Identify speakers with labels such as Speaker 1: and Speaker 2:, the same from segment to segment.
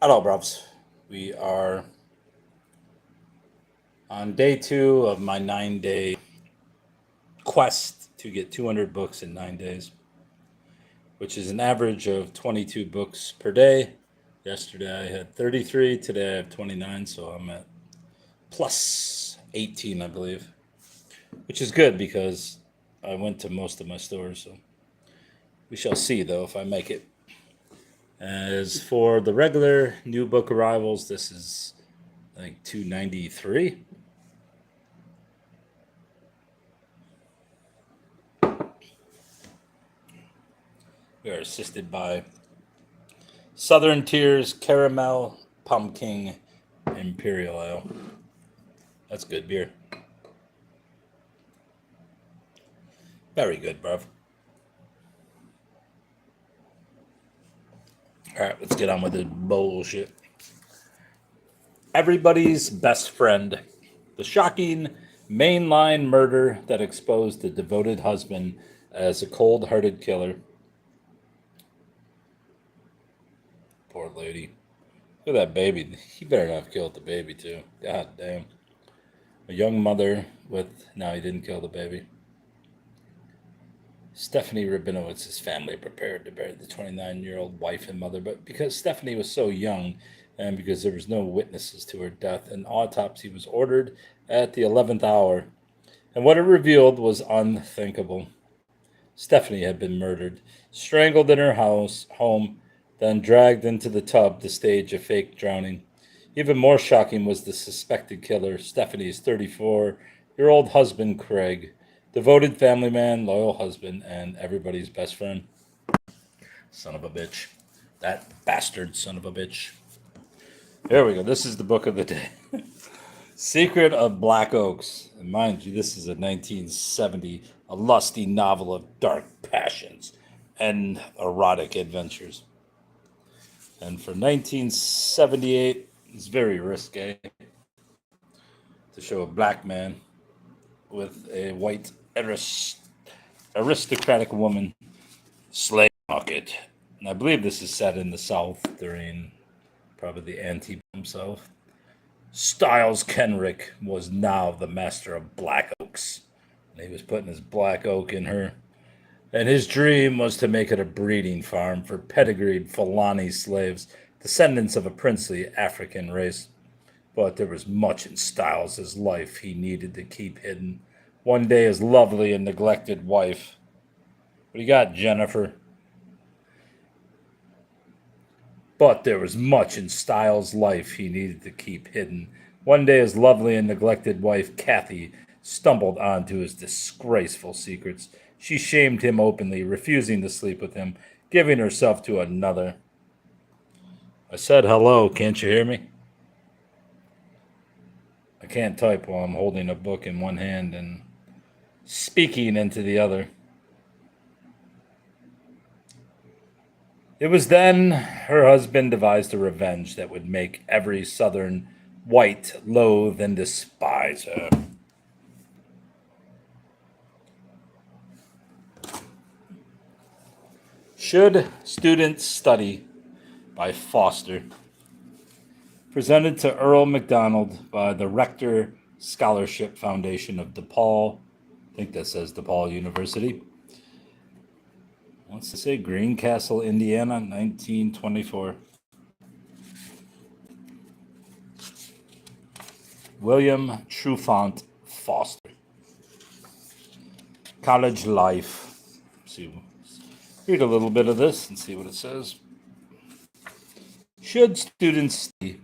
Speaker 1: Hello, bruvs. We are on day 2 of my 9-day quest to get 200 books in 9 days, which is an average of 22 books per day. Yesterday I had 33, today I have 29, so I'm at plus 18, I believe, which is good because I went to most of my stores, so we shall see, though, if I make it. As for the regular new book arrivals, this is, I think, 293. We are assisted by Southern Tears Caramel Pumpkin Imperial Ale. That's good beer. Very good, bruv. All right, let's get on with this bullshit. Everybody's best friend. The shocking mainline murder that exposed the devoted husband as a cold hearted killer. Poor lady. Look at that baby. He better not have killed the baby, too. God damn. A young mother with. No, he didn't kill the baby. Stephanie Rabinowitz's family prepared to bury the 29-year-old wife and mother, but because Stephanie was so young and because there was no witnesses to her death, an autopsy was ordered at the 11th hour, and what it revealed was unthinkable. Stephanie had been murdered, strangled in her home, then dragged into the tub to stage a fake drowning. Even more shocking was the suspected killer, Stephanie's 34-year-old husband, Craig. Devoted family man, loyal husband, and everybody's best friend. Son of a bitch. That bastard son of a bitch. There we go. This is the book of the day. Secret of Black Oaks. And mind you, this is a 1970, a lusty novel of dark passions and erotic adventures. And for 1978, it's very risque to show a black man with a white aristocratic woman slave market. And I believe this is set in the South during probably the antebellum South. Styles Kenrick was now the master of Black Oaks. And he was putting his black oak in her. And his dream was to make it a breeding farm for pedigreed Fulani slaves, descendants of a princely African race. But there was much in Styles' life he needed to keep hidden. One day his lovely and neglected wife. What do you got, Jennifer? But there was much in Styles' life he needed to keep hidden. One day his lovely and neglected wife, Kathy, stumbled onto his disgraceful secrets. She shamed him openly, refusing to sleep with him, giving herself to another. I said hello, can't you hear me? I can't type while I'm holding a book in one hand and speaking into the other. It was then her husband devised a revenge that would make every Southern white loathe and despise her. Should Students Study by Foster. Presented to Earl MacDonald by the Rector Scholarship Foundation of DePaul. I think that says DePaul University. What's it say? Greencastle, Indiana, 1924. William Trufant Foster. College life. Read a little bit of this and see what it says. Should students study?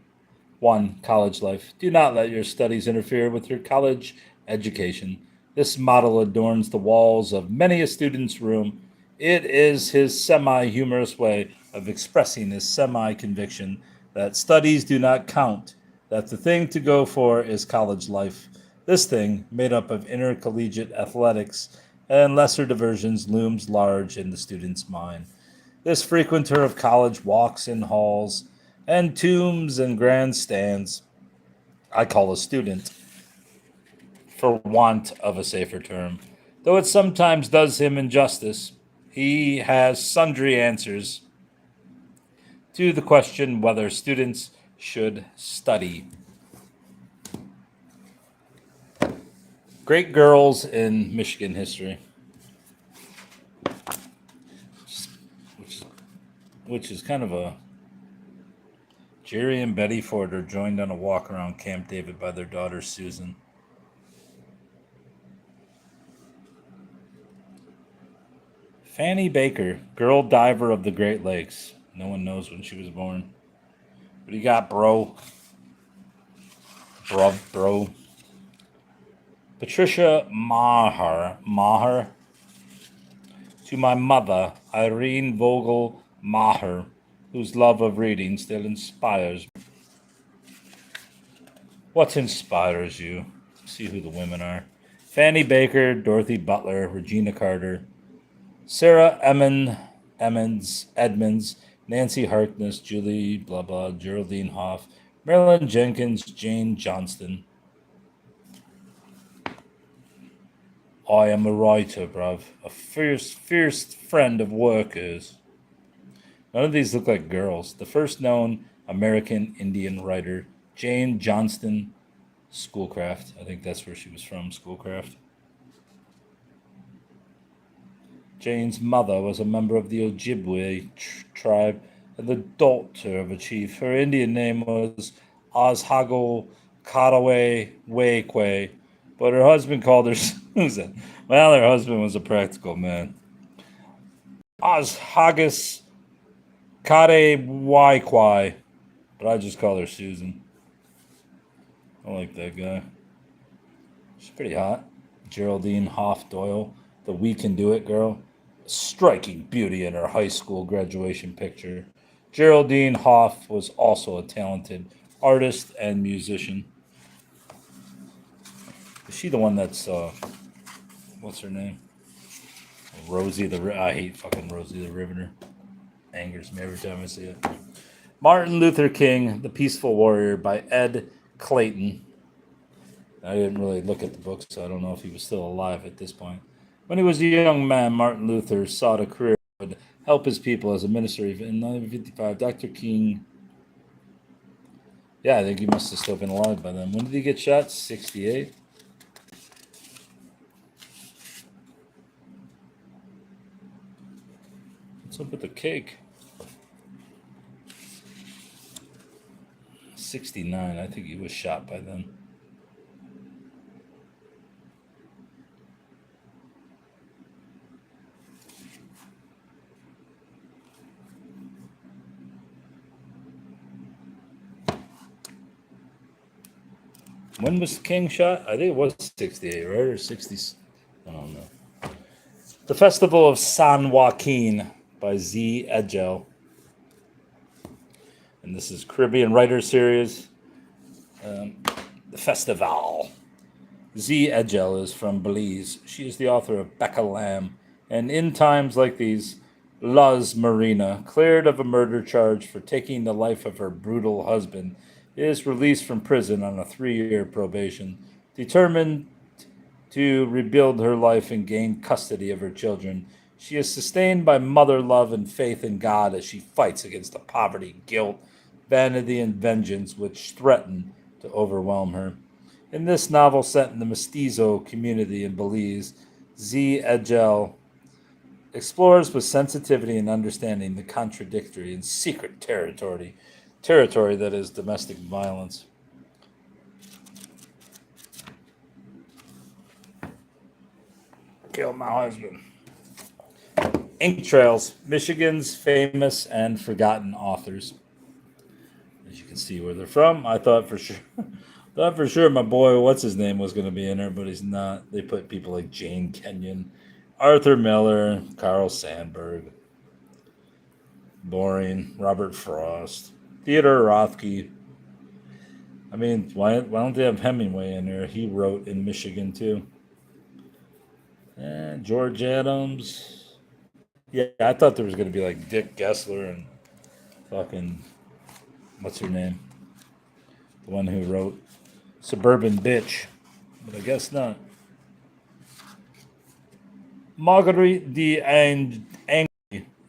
Speaker 1: 1. College life. Do not let your studies interfere with your college education. This motto adorns the walls of many a student's room. It is his semi-humorous way of expressing his semi-conviction that studies do not count, that the thing to go for is college life. This thing, made up of intercollegiate athletics and lesser diversions, looms large in the student's mind. This frequenter of college walks in halls and tombs and grandstands. I call a student, for want of a safer term. Though it sometimes does him injustice, he has sundry answers to the question whether students should study. Great girls in Michigan history, which, which is kind of a Jerry and Betty Ford are joined on a walk around Camp David by their daughter Susan. Fanny Baker, girl diver of the Great Lakes. No one knows when she was born. What do you got, bro? Bro. Patricia Maher. To my mother, Irene Vogel Maher, whose love of reading still inspires me. What inspires you? See who the women are. Fanny Baker, Dorothy Butler, Regina Carter, Sarah Edmonds, Nancy Harkness, Julie blah blah, Geraldine Hoff, Marilyn Jenkins, Jane Johnston. I am a writer, bruv. A fierce friend of workers. None of these look like girls. The first known American Indian writer, Jane Johnston, Schoolcraft. I think that's where she was from, Schoolcraft. Jane's mother was a member of the Ojibwe tribe and the daughter of a chief. Her Indian name was Oshago Karaway Wakwe, but her husband called her Susan. Well, her husband was a practical man. Oshagus Kare Waikwai, but I just call her Susan. I like that guy. She's pretty hot. Geraldine Hoff Doyle, the We Can Do It girl. Striking beauty in her high school graduation picture. Geraldine Hoff was also a talented artist and musician. Is she the one that's, what's her name? Rosie I hate fucking Rosie the Riveter. Angers me every time I see it. Martin Luther King, The Peaceful Warrior by Ed Clayton. I didn't really look at the book, so I don't know if he was still alive at this point. When he was a young man, Martin Luther sought a career that would help his people as a minister. In 1955, Dr. King, I think he must have still been alive by then. When did he get shot? 68? What's up with the cake? 69. I think he was shot by then. When was King shot? I think it was 68, right? Or 60s? I don't know. The Festival of San Joaquin by Z. Edgell. And this is Caribbean Writer Series. The Festival. Z. Edgell is from Belize. She is the author of Becca Lamb and In Times Like These, Luz Marina, cleared of a murder charge for taking the life of her brutal husband, is released from prison on a 3-year probation, determined to rebuild her life and gain custody of her children. She is sustained by mother love and faith in God as she fights against the poverty, guilt, vanity, and vengeance which threaten to overwhelm her. In this novel set in the Mestizo community in Belize, Z. Edgell explores with sensitivity and understanding the contradictory and secret territory that is domestic violence. Kill my husband. Ink Trails, Michigan's famous and forgotten authors. As you can see where they're from, I thought for sure my boy, what's his name, was going to be in there, but he's not. They put people like Jane Kenyon, Arthur Miller, Carl Sandburg, boring, Robert Frost, Theodore Rothke. I mean, why don't they have Hemingway in there? He wrote in Michigan too. And George Adams. Yeah, I thought there was going to be like Dick Gessler and fucking, what's her name? The one who wrote Suburban Bitch. But I guess not. Marguerite d'Angry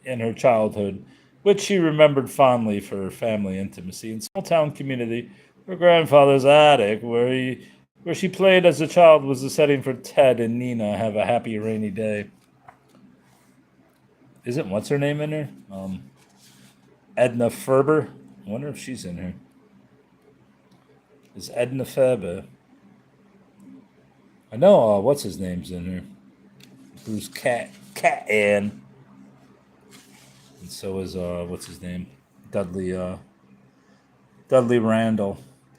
Speaker 1: in her childhood, which she remembered fondly for her family intimacy and small town community. Her grandfather's attic, where she played as a child, was the setting for Ted and Nina have a happy rainy day. Isn't what's her name in here? Edna Ferber. I wonder if she's in here. Is Edna Ferber? I know. What's his name's in here? Who's Cat Ann? And so is what's his name? Dudley Dudley Randall,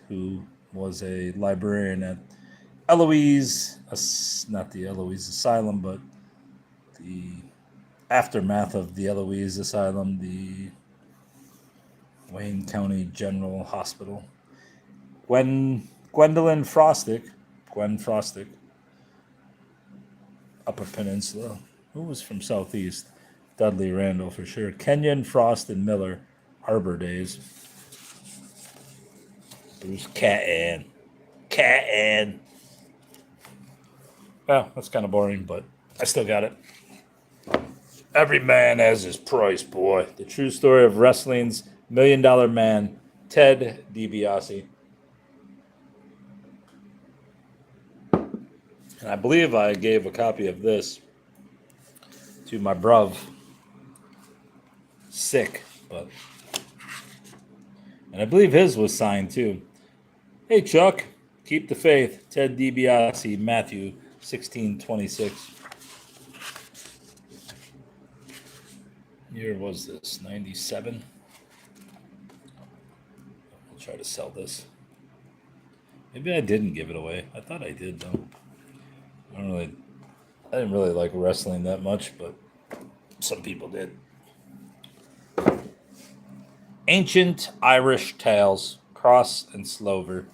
Speaker 1: who was a librarian at Eloise, not the Eloise Asylum, but the aftermath of the Eloise Asylum, the Wayne County General Hospital. Gwendolyn Frostick, Gwen Frostick, Upper Peninsula. Who was from Southeast? Dudley Randall for sure. Kenyon, Frost, and Miller, Arbor Days. Bruce Cat Ann. Well, that's kind of boring, but I still got it. Every man has his price, boy. The true story of wrestling's $1 million man, Ted DiBiase. And I believe I gave a copy of this to my bruv. Sick, but. And I believe his was signed too. Hey, Chuck, keep the faith. Ted DiBiase, Matthew 16:26. Year was this? 97? I'll try to sell this. Maybe I didn't give it away. I thought I did, though. I didn't really like wrestling that much, but some people did. Ancient Irish Tales, Cross and Slover.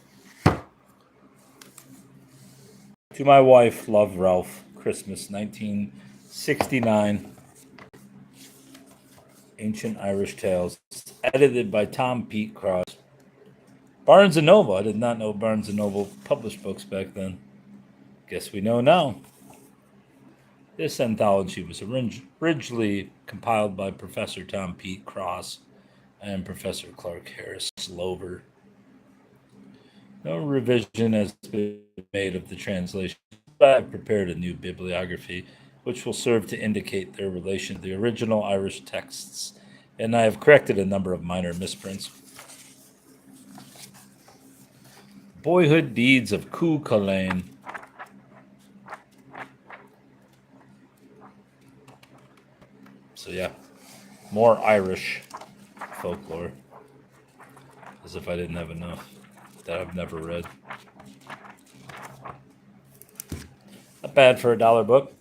Speaker 1: To my wife, love Ralph, Christmas 1969. Ancient Irish Tales, edited by Tom Pete Cross. Barnes & Noble. I did not know Barnes & Noble published books back then. Guess we know now. This anthology was originally compiled by Professor Tom Pete Cross and Professor Clark Harris Slover. No revision has been made of the translation, but I've prepared a new bibliography which will serve to indicate their relation to the original Irish texts, and I have corrected a number of minor misprints. Boyhood Deeds of Cú Chulainn. So yeah, more Irish folklore. As if I didn't have enough that I've never read. Not bad for a $1 book.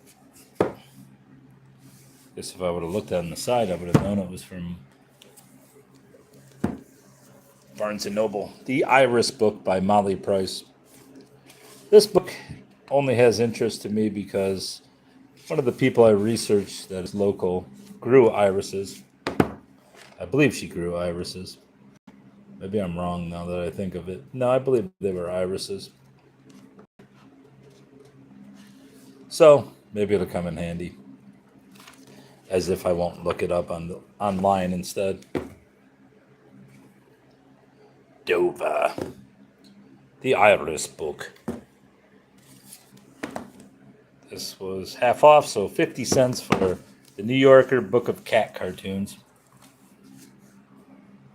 Speaker 1: Guess if I would have looked on the side, I would have known it was from Barnes & Noble. The Iris Book by Molly Price. This book only has interest to me because one of the people I researched that is local grew irises. I believe she grew irises. Maybe I'm wrong now that I think of it. No, I believe they were irises. So maybe it'll come in handy. As if I won't look it up online instead. Dover. The Iris Book. This was half off, so 50 cents for the New Yorker Book of Cat Cartoons.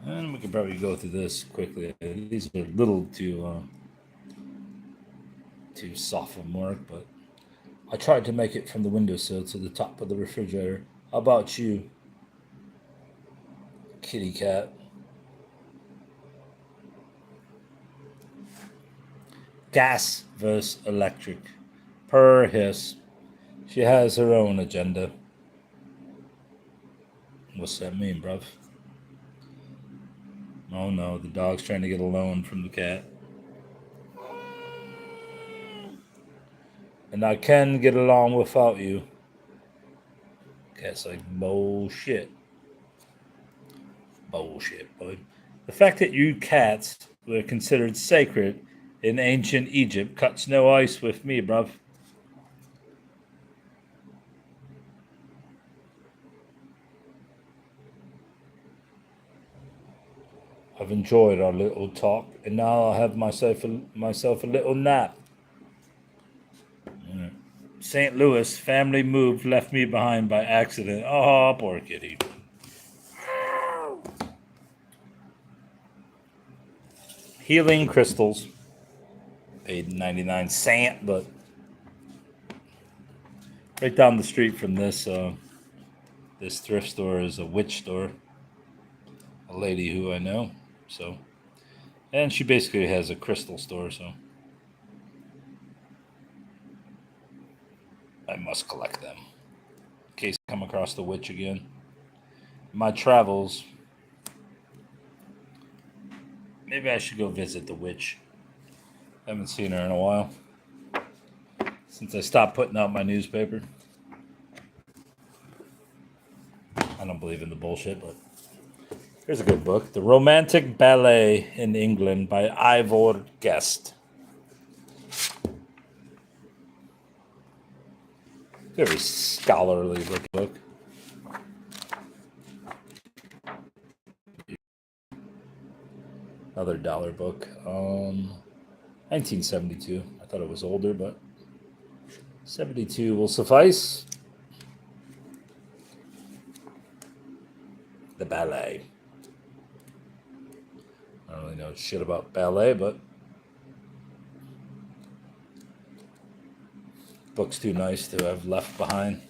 Speaker 1: And we can probably go through this quickly. These are a little too sophomoric, but I tried to make it from the windowsill to the top of the refrigerator. How about you, kitty cat? Gas versus electric. Per hiss. She has her own agenda. What's that mean, bruv? Oh no, the dog's trying to get a loan from the cat. And I can get along without you. Cat's like, bullshit. Bullshit, bud. The fact that you cats were considered sacred in ancient Egypt cuts no ice with me, bruv. I've enjoyed our little talk, and now I'll have myself a little nap. St. Louis, family moved, left me behind by accident. Oh, poor kitty. Healing crystals. Paid 99 cents, but right down the street from this thrift store is a witch store. A lady who I know, so, and she basically has a crystal store, so I must collect them in case I come across the witch again. My travels, maybe I should go visit the witch. I haven't seen her in a while since I stopped putting out my newspaper. I don't believe in the bullshit, but here's a good book. The Romantic Ballet in England by Ivor Guest. Very scholarly book. Another dollar book. 1972. I thought it was older, but 72 will suffice. The ballet. I don't really know shit about ballet, but book's too nice to have left behind.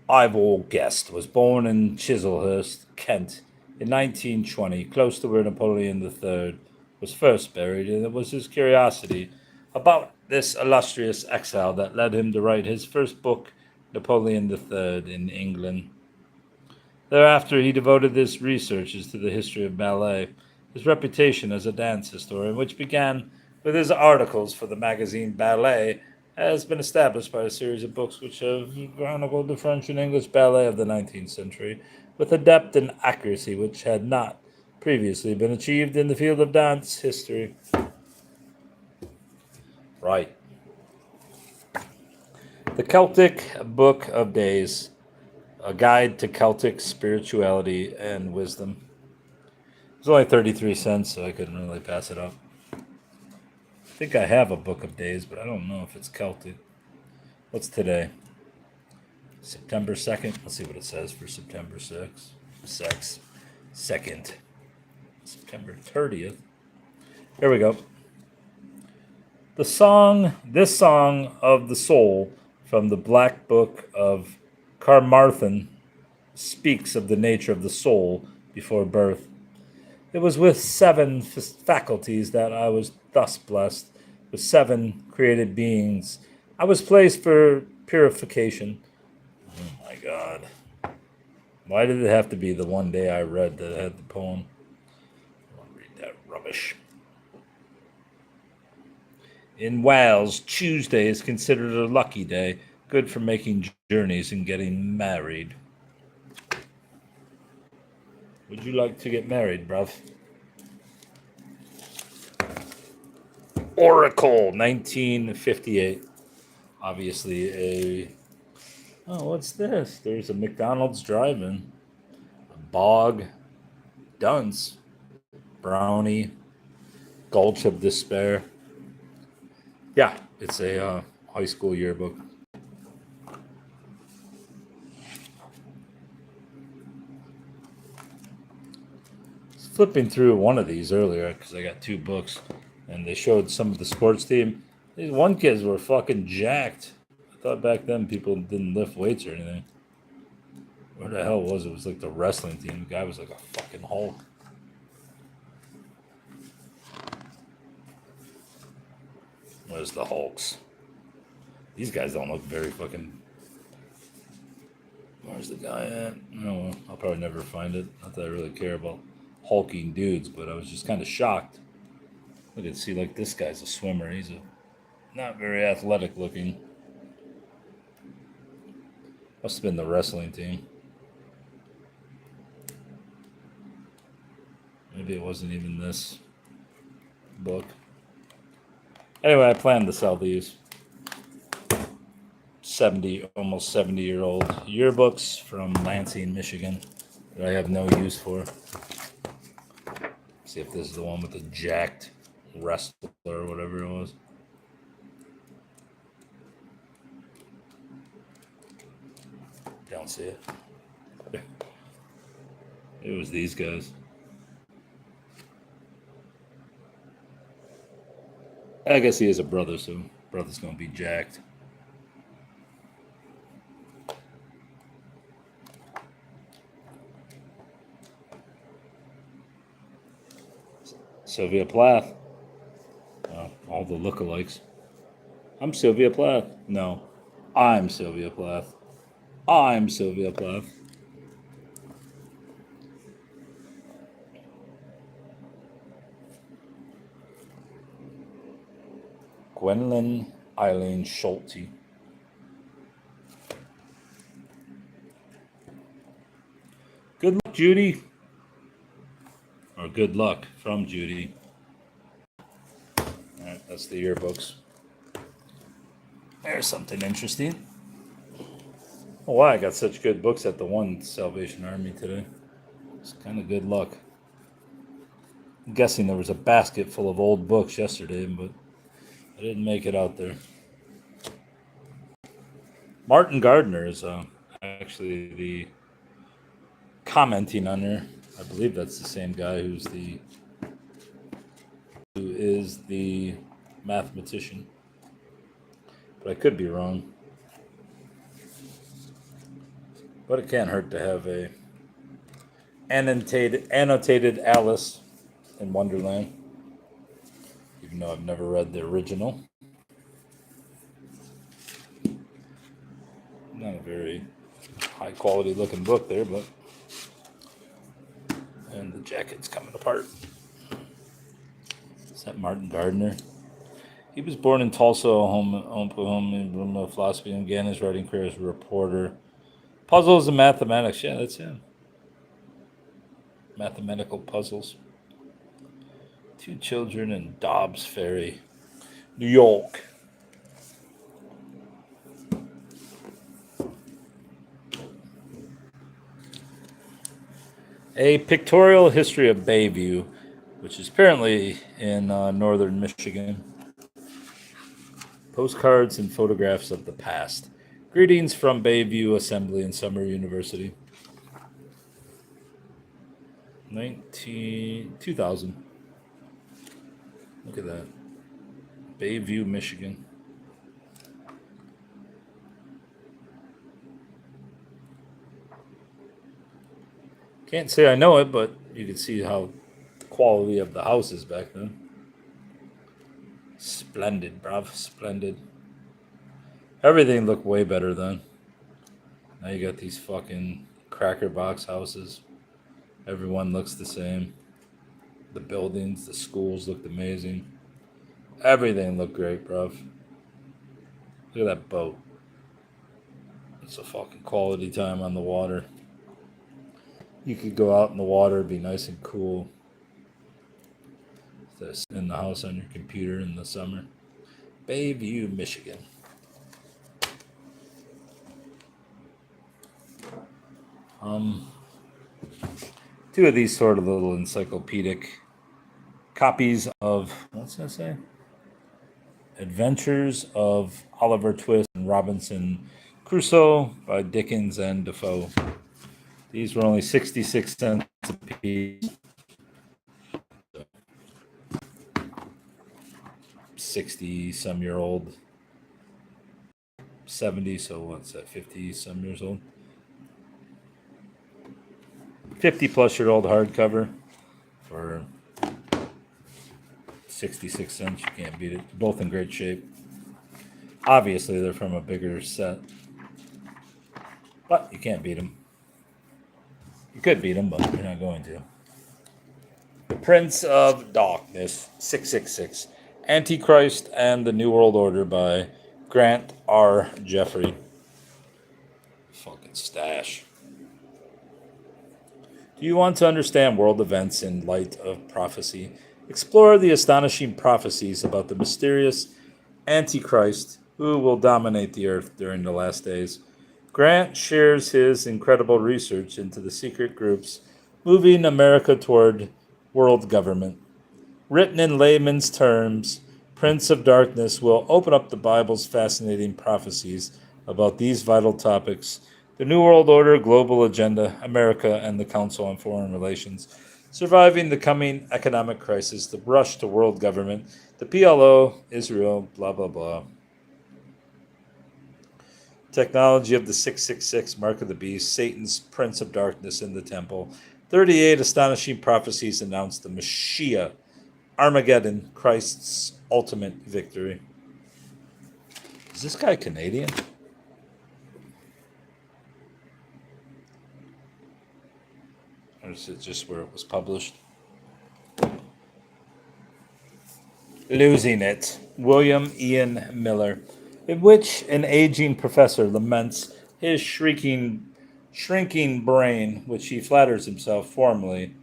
Speaker 1: Ivor Guest was born in Chislehurst, Kent, in 1920, close to where Napoleon III was first buried, and it was his curiosity about this illustrious exile that led him to write his first book, Napoleon III in England. Thereafter, he devoted his researches to the history of ballet. His reputation as a dance historian, which began with his articles for the magazine Ballet, has been established by a series of books which have chronicled the French and English ballet of the 19th century with a depth and accuracy which had not previously been achieved in the field of dance history. Right. The Celtic Book of Days, a guide to Celtic spirituality and wisdom. It was only 33 cents, so I couldn't really pass it up. I think I have a Book of Days, but I don't know if it's Celtic. What's today? September 2nd? Let's see what it says for September 6th. 2nd. September 30th. Here we go. This song of the soul from the Black Book of Carmarthen speaks of the nature of the soul before birth. It was with 7 faculties that I was thus blessed, with 7 created beings. I was placed for purification. Oh my God. Why did it have to be the one day I read that had the poem? I want to read that rubbish. In Wales, Tuesday is considered a lucky day, good for making journeys and getting married. Would you like to get married, bruv? Oracle, 1958. Obviously a... Oh, what's this? There's a McDonald's drive-in. A Bog. Dunce. Brownie. Gulch of Despair. Yeah, it's a high school yearbook. Flipping through one of these earlier because I got 2 books, and they showed some of the sports team. These one kids were fucking jacked. I thought back then people didn't lift weights or anything. Where the hell was it? It was like the wrestling team. The guy was like a fucking Hulk. Where's the Hulks? These guys don't look very fucking... Where's the guy at? Oh, I'll probably never find it. Not that I really care about hulking dudes, but I was just kind of shocked. Look at, see, like this guy's a swimmer. He's a not very athletic looking. Must have been the wrestling team. Maybe it wasn't even this book. Anyway, I plan to sell these 70, almost 70-year-old yearbooks from Lansing, Michigan. that I have no use for. See if this is the one with the jacked wrestler or whatever it was. Don't see it. It was these guys. I guess he has a brother, so brother's gonna be jacked. Sylvia Plath. All the lookalikes. I'm Sylvia Plath. No, I'm Sylvia Plath. I'm Sylvia Plath. Gwendolyn Eileen Schulte. Good luck, Judy. Or good luck from Judy. Alright, that's the yearbooks. There's something interesting. Oh, wow, I got such good books at the one Salvation Army today. It's kind of good luck. I'm guessing there was a basket full of old books yesterday, but I didn't make it out there. Martin Gardner is actually the commenting on there. I believe that's the same guy who is the mathematician. But I could be wrong. But it can't hurt to have a annotated Alice in Wonderland. Even though I've never read the original. Not a very high quality looking book there, but and the jacket's coming apart. Is that Martin Gardner? He was born in Tulsa, Oklahoma, in philosophy, and began his writing career as a reporter. Puzzles and mathematics. Yeah, that's him. Mathematical puzzles. 2 children in Dobbs Ferry, New York. A pictorial history of Bayview, which is apparently in northern Michigan. Postcards and photographs of the past. Greetings from Bayview Assembly and Summer University. 2000. Look at that. Bayview, Michigan. Can't say I know it, but you can see how the quality of the house is back then. Splendid, bruv. Splendid. Everything looked way better then. Now you got these fucking cracker box houses. Everyone looks the same. The buildings, the schools looked amazing. Everything looked great, bruv. Look at that boat. It's a fucking quality time on the water. You could go out in the water, be nice and cool. This in the house on your computer in the summer. Bayview, Michigan. Two of these sort of little encyclopedic copies of, what's that say? Adventures of Oliver Twist and Robinson Crusoe by Dickens and Defoe. These were only 66 cents a piece. 60-some-year-old. 70, so what's that, 50-some years old? 50-plus-year-old hardcover for 66 cents. You can't beat it. Both in great shape. Obviously, they're from a bigger set. But you can't beat them. You could beat them, but you're not going to. The Prince of Darkness, 666. Antichrist and the New World Order by Grant R. Jeffrey. Fucking stash. Do you want to understand world events in light of prophecy? Explore the astonishing prophecies about the mysterious Antichrist who will dominate the earth during the last days. Grant shares his incredible research into the secret groups moving America toward world government. Written in layman's terms, Prince of Darkness will open up the Bible's fascinating prophecies about these vital topics: the New World Order, global agenda, America, and the Council on Foreign Relations, surviving the coming economic crisis, the rush to world government, the PLO, Israel, blah, blah, blah. Technology of the 666, Mark of the Beast, Satan's Prince of Darkness in the Temple. 38 astonishing prophecies announce the Mashiach, Armageddon, Christ's ultimate victory. Is this guy Canadian? Or is it just where it was published? Losing It, William Ian Miller, in which an aging professor laments his shrinking brain, which he flatters himself formerly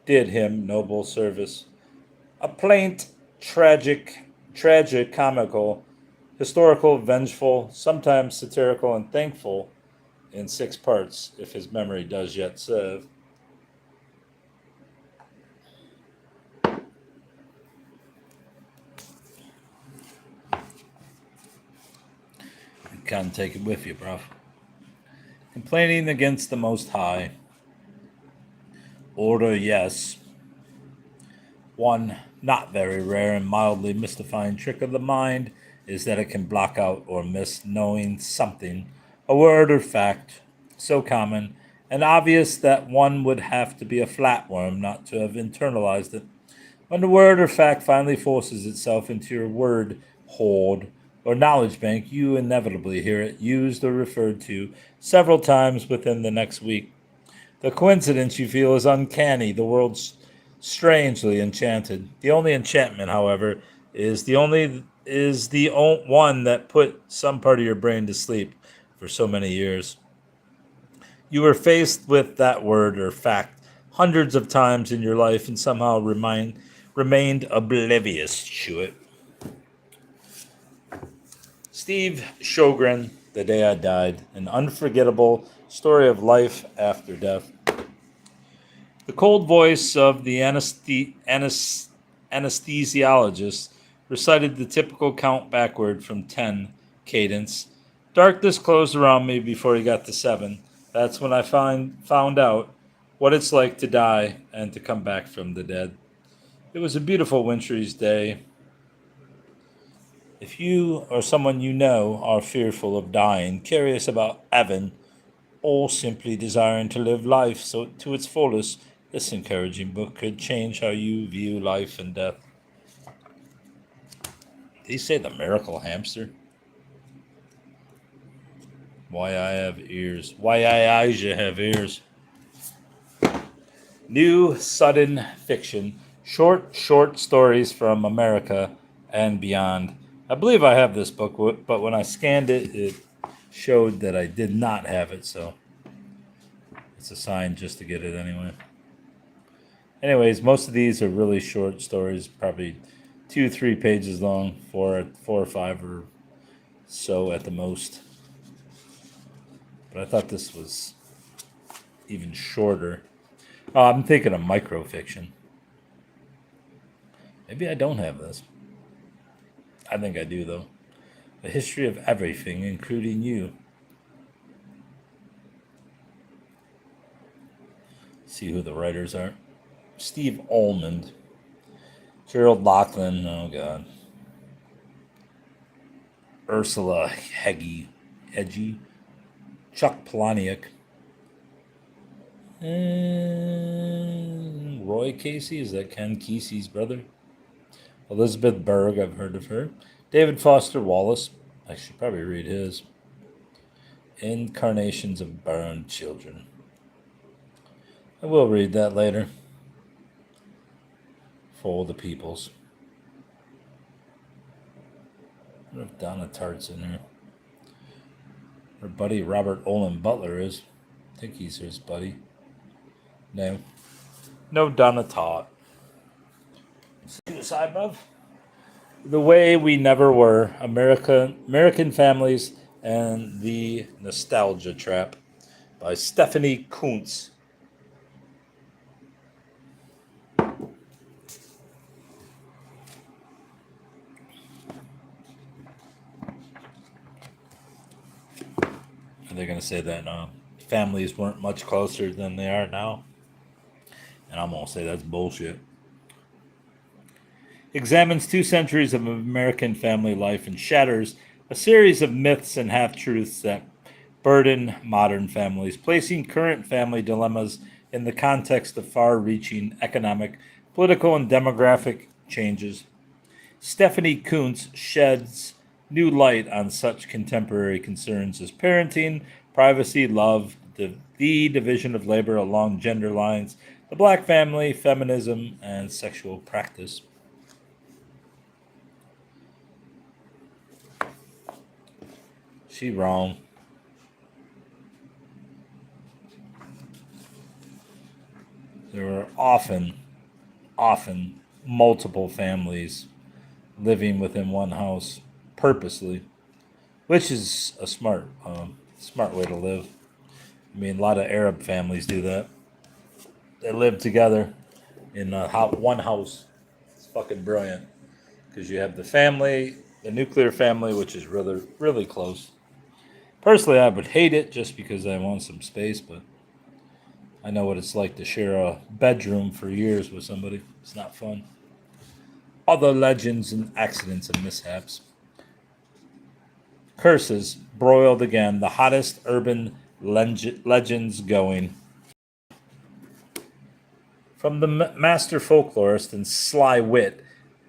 Speaker 1: did him noble service. A plaint, tragic, comical, historical, vengeful, sometimes satirical and thankful, in 6 parts, if his memory does yet serve. Can't take it with you, bro. Complaining against the Most High. Order, yes. One not very rare and mildly mystifying trick of the mind is that it can block out or miss knowing something, a word or fact, so common and obvious that one would have to be a flatworm not to have internalized it. When the word or fact finally forces itself into your word hoard or knowledge bank, you inevitably hear it used or referred to several times within the next week. The coincidence you feel is uncanny, the world's strangely enchanted. The only enchantment, however, is the one that put some part of your brain to sleep for so many years. You were faced with that word or fact hundreds of times in your life and somehow remained oblivious to it. Steve Sjogren, The Day I Died, an unforgettable story of life after death. The cold voice of the anesthesiologist recited the typical count backward from 10 cadence. Darkness closed around me before he got to 7. That's when I found out what it's like to die and to come back from the dead. It was a beautiful wintry day. If you or someone you know are fearful of dying, curious about heaven, or simply desiring to live life to its fullest, this encouraging book could change how you view life and death. Did he say the miracle hamster? Why I have ears. Why I have ears. New sudden fiction. Short stories from America and beyond. I believe I have this book, but when I scanned it, it showed that I did not have it, so it's a sign just to get it anyway. Anyways, most of these are really short stories, probably 2-3 pages long, 4 or 5 or so at the most. But I thought this was even shorter. Oh, I'm thinking of microfiction. Maybe I don't have this. I think I do, though. A history of everything, including you. See who the writers are. Steve Almond. Gerald Lachlan. Oh, God. Ursula Heggie. Chuck Palahniuk. And Roy Casey. Is that Ken Kesey's brother? Elizabeth Berg, I've heard of her. David Foster Wallace. I should probably read his. Incarnations of Burned Children. I will read that later. For the Peoples. I wonder if Donna Tartt's in here. Her buddy Robert Olin Butler is. I think he's his buddy. No. No Donna Tartt. Suicide above. The Way We Never Were, American Families and The Nostalgia Trap by Stephanie Kuntz. They're going to say that families weren't much closer than they are now. And I'm going to say that's bullshit. Examines 2 centuries of American family life and shatters a series of myths and half truths that burden modern families, placing current family dilemmas in the context of far reaching economic, political, and demographic changes. Stephanie Kuntz sheds new light on such contemporary concerns as parenting, privacy, love, the division of labor along gender lines, the black family, feminism, and sexual practice. She wrong. There were often multiple families living within one house purposely, which is a smart way to live. I mean, a lot of Arab families do that. They live together in one house. It's fucking brilliant because you have the family, the nuclear family, which is really close. Personally, I would hate it just because I want some space, but I know what it's like to share a bedroom for years with somebody. It's not fun. Other legends and accidents and mishaps. Curses broiled again, the hottest urban legends going. From the master folklorist and sly wit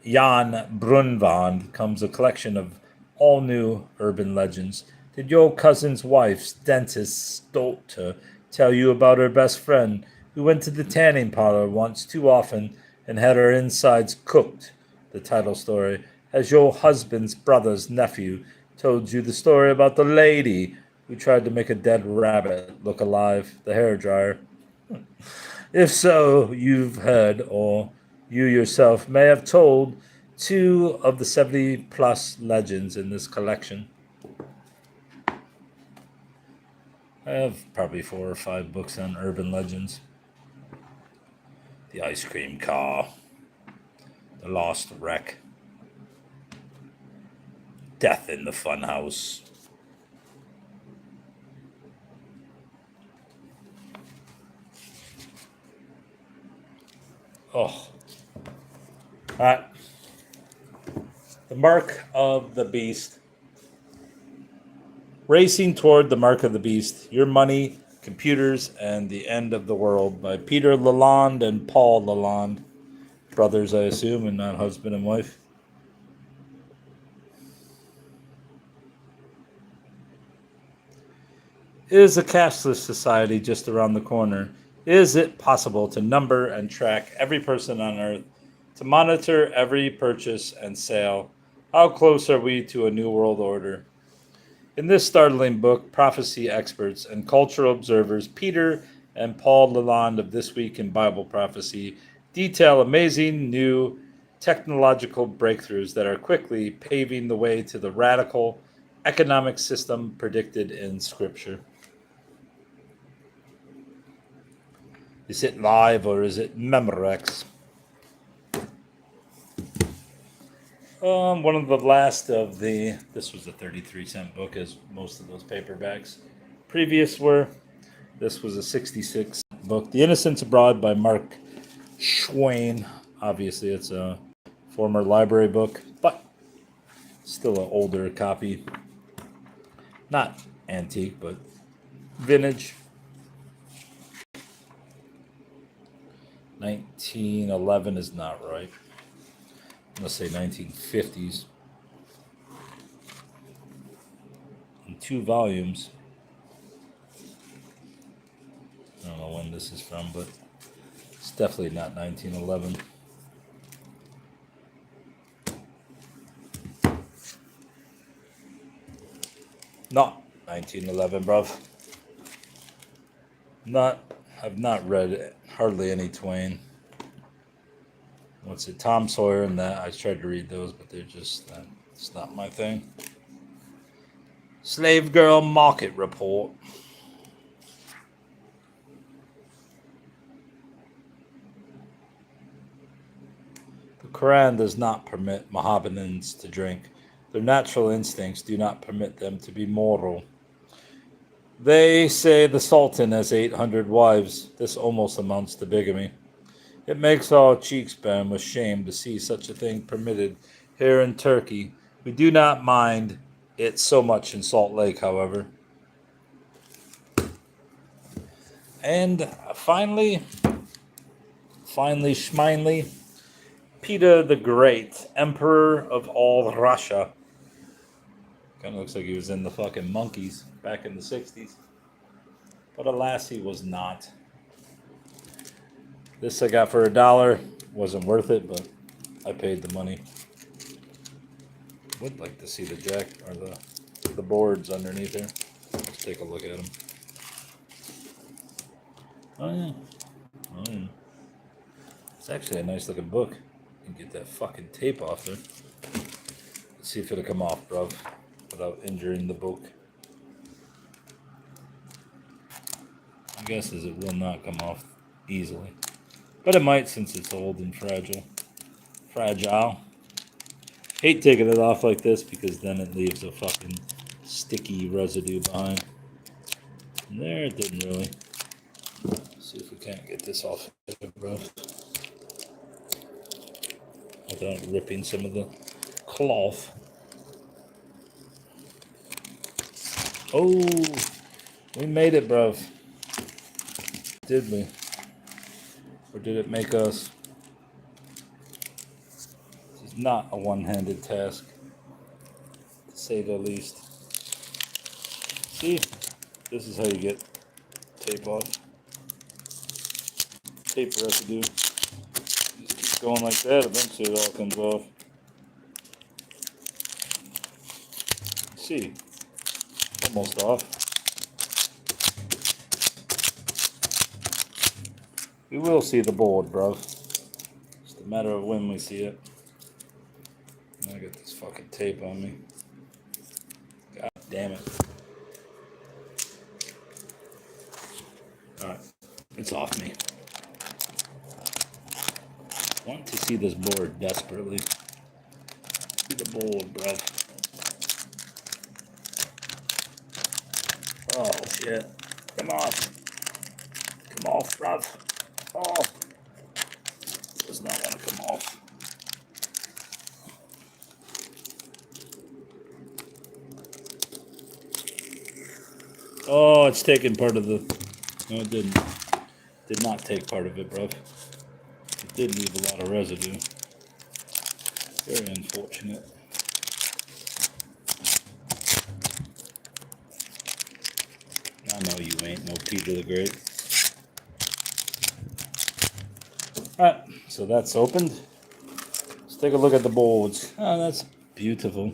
Speaker 1: Jan Brunvand comes a collection of all new urban legends. Did your cousin's wife's dentist's daughter tell you about her best friend who went to the tanning parlor once too often and had her insides cooked? The title story. Has your husband's brother's nephew told you the story about the lady who tried to make a dead rabbit look alive? The hairdryer. If so, you've heard, or you yourself may have told, 2 of the 70 plus legends in this collection. I have probably 4 or 5 books on urban legends. The ice cream car, the lost wreck, death in the funhouse. Oh. All right. The Mark of the Beast. Racing Toward the Mark of the Beast, Your Money, Computers, and the End of the World by Peter Lalonde and Paul Lalonde. Brothers, I assume, and not husband and wife. Is a cashless society just around the corner? Is it possible to number and track every person on Earth, to monitor every purchase and sale? How close are we to a new world order? In this startling book, prophecy experts and cultural observers Peter and Paul Lalonde of This Week in Bible Prophecy detail amazing new technological breakthroughs that are quickly paving the way to the radical economic system predicted in Scripture. Is it live or is it Memorex? One of the last of this was a 33-cent book, as most of those paperbacks previous were. This was a 66-cent book, The Innocents Abroad by Mark Schwain. Obviously, it's a former library book, but still an older copy. Not antique, but vintage. 1911 is not right. Let's say 1950s. In 2 volumes. I don't know when this is from, but it's definitely not 1911. Not 1911, bruv. I've not read hardly any Twain. What's it? Tom Sawyer and that. I tried to read those, but they're just, it's not my thing. Slave girl market report. The Quran does not permit Mohammedans to drink. Their natural instincts do not permit them to be moral. They say the Sultan has 800 wives. This almost amounts to bigamy. It makes our cheeks burn with shame to see such a thing permitted here in Turkey. We do not mind it so much in Salt Lake, however. And finally, schmeinly, Peter the Great, Emperor of all Russia. Kind of looks like he was in the fucking Monkeys back in the 60s. But alas, he was not. This I got for $1. Wasn't worth it, but I paid the money. Would like to see the jack or the boards underneath there. Let's take a look at them. Oh yeah. Oh yeah. It's actually a nice looking book. You can get that fucking tape off there. Let's see if it'll come off, bruv, without injuring the book. My guess is it will not come off easily. But it might since it's old and fragile. Hate taking it off like this because then it leaves a fucking sticky residue behind. And there it didn't really. Let's see if we can't get this off, bro. Without ripping some of the cloth. Oh, we made it, bruv. Did we? Or did it make us? This is not a one-handed task, to say the least. See, this is how you get tape off. Tape residue. Just keep going like that, eventually it all comes off. See, almost off. We will see the board, bro. Just a matter of when we see it. I got this fucking tape on me. God damn it. Alright, it's off me. Want to see this board desperately. See the board, bro. Oh shit. Come off. Come off, bruv. Oh. Does not want to come off. Oh, it's taking part of the... No, it didn't. Did not take part of it, bruv. It did leave a lot of residue. Very unfortunate. I know you ain't no Peter the Great. Alright, so that's opened. Let's take a look at the boards. Oh, that's beautiful.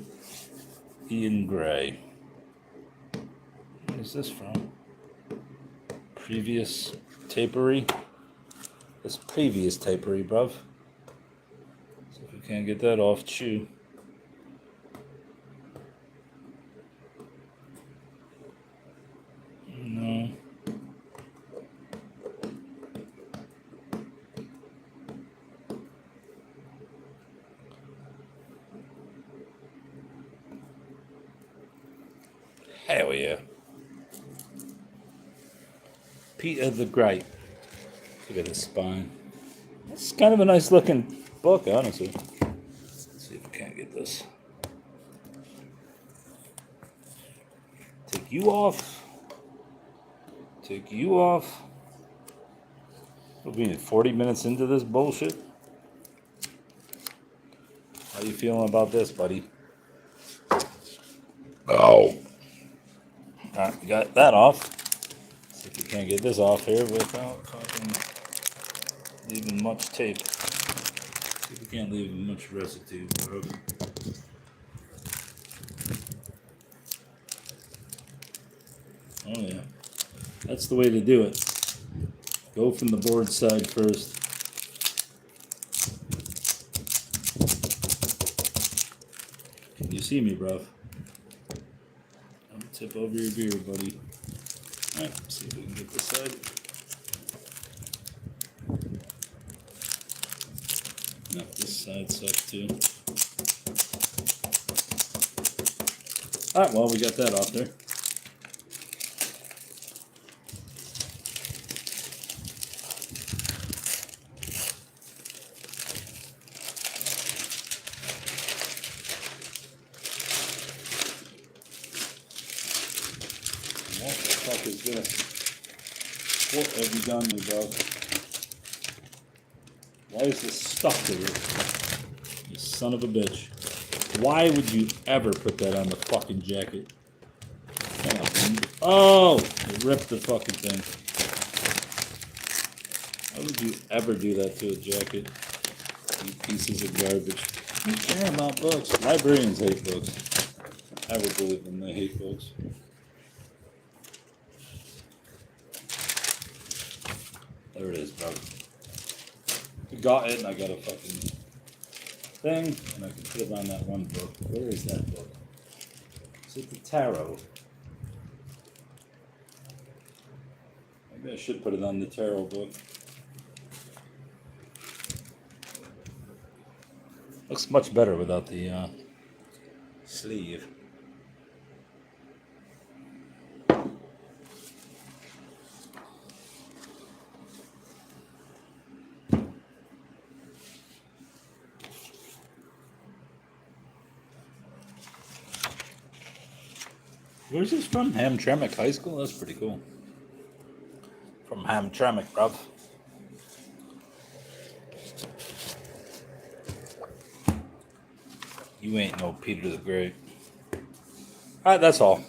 Speaker 1: Ian Gray. What is this from? Previous tapery. This previous tapery, bruv. So if we can't get that off, chew. No. Hell yeah. Peter the Great. Look at the spine. It's kind of a nice looking book, honestly. Let's see if we can't get this. Take you off. Take you off. We'll be 40 minutes into this bullshit. How you feeling about this, buddy? Oh. Alright, we got that off. See if we can't get this off here without fucking leaving much tape. See if we can't leave much residue, bro. Oh yeah. That's the way to do it. Go from the board side first. Can you see me, bruv? tip over your beer, buddy. All right, see if we can get this side. No, this side sucks too. All right, well, we got that off there. What the fuck is this? What have you done, me bro? Why is this stuck to this? You son of a bitch. Why would you ever put that on the fucking jacket? Oh! It ripped the fucking thing. Why would you ever do that to a jacket? You pieces of garbage. You care about books. Librarians hate books. I would believe them, they hate books. There it is, bro. I got it, and I got a fucking thing, and I can put it on that one book. Where is that book? Is it the tarot? Maybe I should put it on the tarot book. Looks much better without the sleeve. Where's this from? Hamtramck High School? That's pretty cool. From Hamtramck, bruv. You ain't no Peter the Great. Alright, that's all.